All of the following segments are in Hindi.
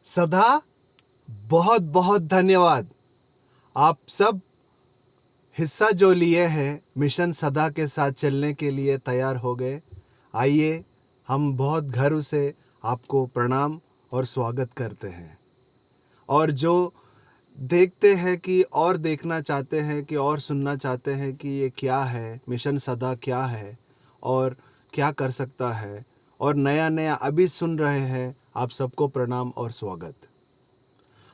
सदा बहुत बहुत धन्यवाद। आप सब हिस्सा जो लिए हैं मिशन सदा के साथ चलने के लिए तैयार हो गए। आइए हम बहुत गर्व से आपको प्रणाम और स्वागत करते हैं। और जो देखते हैं कि और देखना चाहते हैं कि और सुनना चाहते हैं कि ये क्या है, मिशन सदा क्या है और क्या कर सकता है, और नया नया अभी सुन रहे हैं, आप सबको प्रणाम और स्वागत।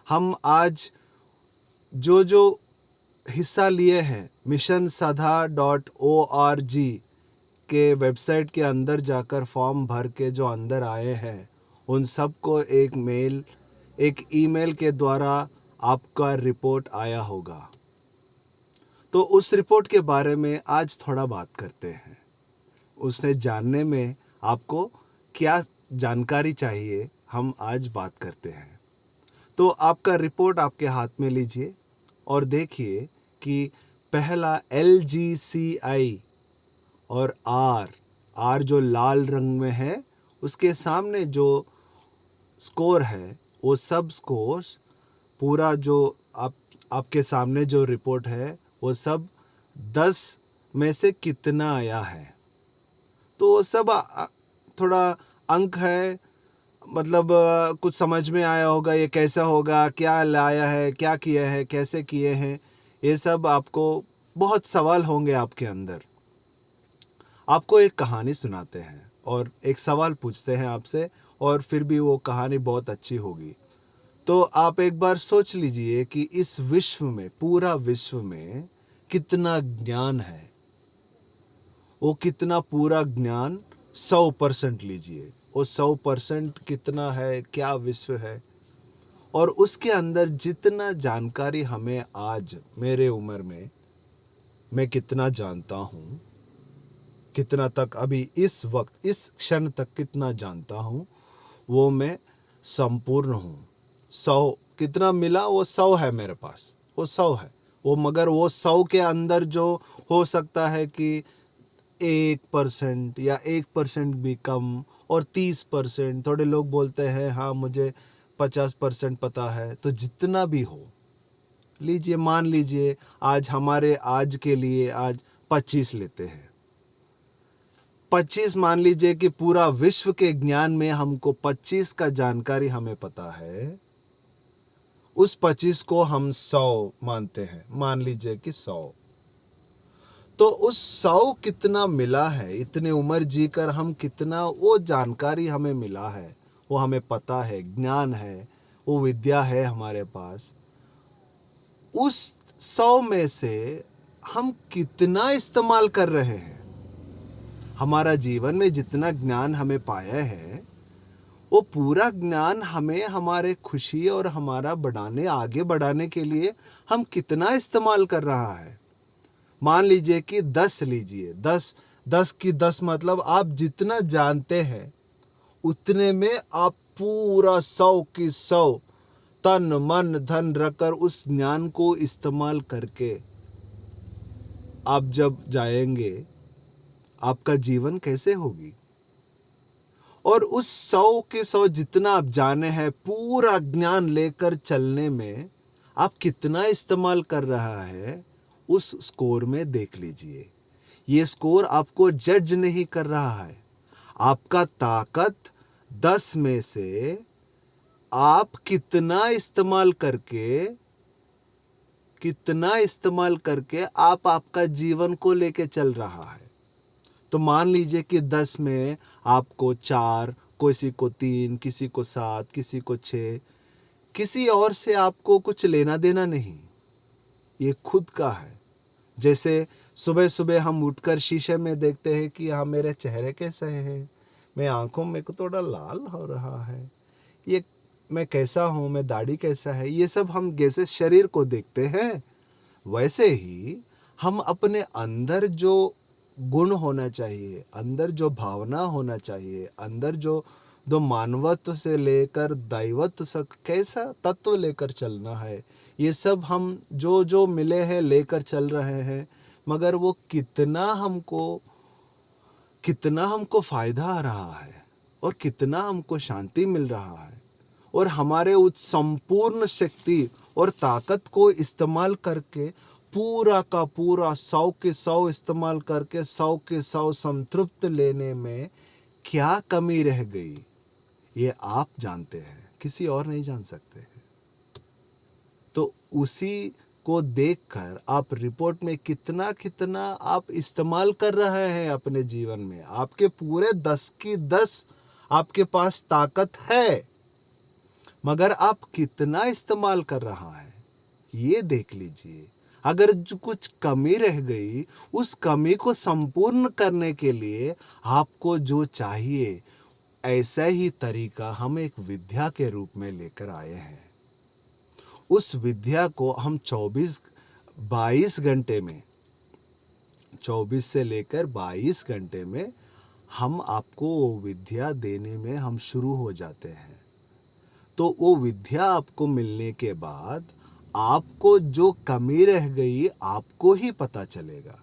हम आज जो हिस्सा लिए हैं मिशन sadha.org के वेबसाइट के अंदर जाकर फॉर्म भर के जो अंदर आए हैं, उन सबको एक ईमेल के द्वारा आपका रिपोर्ट आया होगा। तो उस रिपोर्ट के बारे में आज थोड़ा बात करते हैं। उसे जानने में आपको क्या जानकारी चाहिए, हम आज बात करते हैं। तो आपका रिपोर्ट आपके हाथ में लीजिए और देखिए कि पहला LGCI और आर जो लाल रंग में है, उसके सामने जो स्कोर है वो सब स्कोर्स पूरा जो आपके सामने जो रिपोर्ट है वो सब 10 में से कितना आया है। तो वो सब थोड़ा अंक है, मतलब कुछ समझ में आया होगा ये कैसा होगा, क्या लाया है, क्या किया है, कैसे किए हैं, ये सब आपको बहुत सवाल होंगे आपके अंदर। आपको एक कहानी सुनाते हैं और एक सवाल पूछते हैं आपसे, और फिर भी वो कहानी बहुत अच्छी होगी। तो आप एक बार सोच लीजिए कि इस विश्व में, पूरा विश्व में कितना ज्ञान है। वो कितना पूरा ज्ञान 100% लीजिए, वो 100% कितना है, क्या विश्व है। और उसके अंदर जितना जानकारी हमें आज मेरे उम्र में मैं कितना जानता हूँ, कितना तक अभी इस वक्त इस क्षण तक कितना जानता हूँ, वो मैं संपूर्ण हूँ। 100 कितना मिला, वो 100 है मेरे पास, वो 100 है वो। मगर वो 100 के अंदर जो हो सकता है कि 1% या 1% भी कम, और 30%, थोड़े लोग बोलते हैं हाँ मुझे 50% पता है। तो जितना भी हो लीजिए, मान लीजिए आज हमारे आज के लिए आज 25 लेते हैं। 25 मान लीजिए कि पूरा विश्व के ज्ञान में हमको 25 का जानकारी हमें पता है। उस 25 को हम 100 मानते हैं, मान लीजिए कि 100। तो उस 100 कितना मिला है, इतने उम्र जीकर हम कितना वो जानकारी हमें मिला है, वो हमें पता है, ज्ञान है, वो विद्या है हमारे पास। उस 100 में से हम कितना इस्तेमाल कर रहे हैं। हमारा जीवन में जितना ज्ञान हमें पाया है, वो पूरा ज्ञान हमें हमारे खुशी और हमारा आगे बढ़ाने के लिए हम कितना इस्तेमाल कर रहा है। मान लीजिए कि 10 लीजिए, 10 की 10 मतलब आप जितना जानते हैं उतने में आप पूरा 100 की 100 तन मन धन रखकर उस ज्ञान को इस्तेमाल करके आप जब जाएंगे, आपका जीवन कैसे होगी। और उस 100 के 100 जितना आप जाने हैं, पूरा ज्ञान लेकर चलने में आप कितना इस्तेमाल कर रहा है, उस स्कोर में देख लीजिए। ये स्कोर आपको जज नहीं कर रहा है। आपका ताकत 10 में से आप कितना इस्तेमाल करके आप आपका जीवन को लेके चल रहा है। तो मान लीजिए कि 10 में आपको 4, किसी को 3, किसी को 7, किसी को 6, किसी और से आपको कुछ लेना देना नहीं, ये खुद का है। जैसे सुबह सुबह हम उठकर शीशे में देखते हैं कि हाँ मेरे चेहरे कैसे हैं, मैं आंखों में को थोड़ा लाल हो रहा है, ये मैं कैसा हूँ, मैं दाढ़ी कैसा है, ये सब हम जैसे शरीर को देखते हैं, वैसे ही हम अपने अंदर जो गुण होना चाहिए, अंदर जो भावना होना चाहिए, अंदर जो मानवत्व से लेकर दैवत्व तक कैसा तत्व लेकर चलना है, ये सब हम जो जो मिले हैं लेकर चल रहे हैं। मगर वो कितना हमको फायदा आ रहा है और कितना हमको शांति मिल रहा है, और हमारे उस संपूर्ण शक्ति और ताकत को इस्तेमाल करके पूरा का पूरा 100 के 100 इस्तेमाल करके 100 के 100 संतृप्त लेने में क्या कमी रह गई, ये आप जानते हैं, किसी और नहीं जान सकते हैं। तो उसी को देखकर आप रिपोर्ट में कितना कितना आप इस्तेमाल कर रहे हैं अपने जीवन में। आपके पूरे 10 की 10 आपके पास ताकत है, मगर आप कितना इस्तेमाल कर रहा है ये देख लीजिए। अगर जो कुछ कमी रह गई, उस कमी को संपूर्ण करने के लिए आपको जो चाहिए, ऐसा ही तरीका हम एक विद्या के रूप में लेकर आए हैं। उस विद्या को हम 22 घंटे में, 24 से लेकर 22 घंटे में हम आपको वो विद्या देने में हम शुरू हो जाते हैं। तो वो विद्या आपको मिलने के बाद आपको जो कमी रह गई आपको ही पता चलेगा।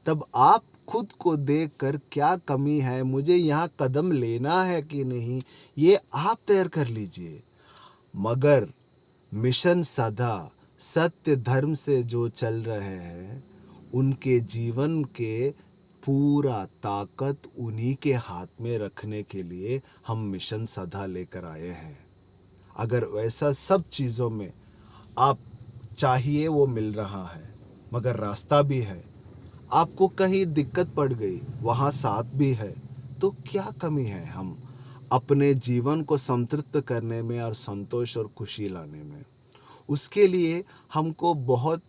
तब आप खुद को देखकर क्या कमी है, मुझे यहाँ कदम लेना है कि नहीं, ये आप तय कर लीजिए। मगर मिशन सदा सत्य धर्म से जो चल रहे हैं, उनके जीवन के पूरा ताकत उन्हीं के हाथ में रखने के लिए हम मिशन सदा लेकर आए हैं। अगर वैसा सब चीज़ों में आप चाहिए वो मिल रहा है, मगर रास्ता भी है, आपको कहीं दिक्कत पड़ गई वहाँ साथ भी है, तो क्या कमी है हम अपने जीवन को संतृप्त करने में और संतोष और खुशी लाने में। उसके लिए हमको बहुत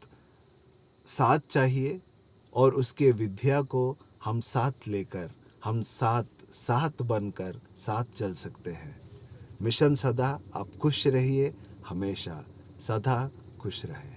साथ चाहिए, और उसके विद्या को हम साथ लेकर हम साथ बनकर साथ चल सकते हैं। मिशन सदा, आप खुश रहिए, हमेशा सदा खुश रहें।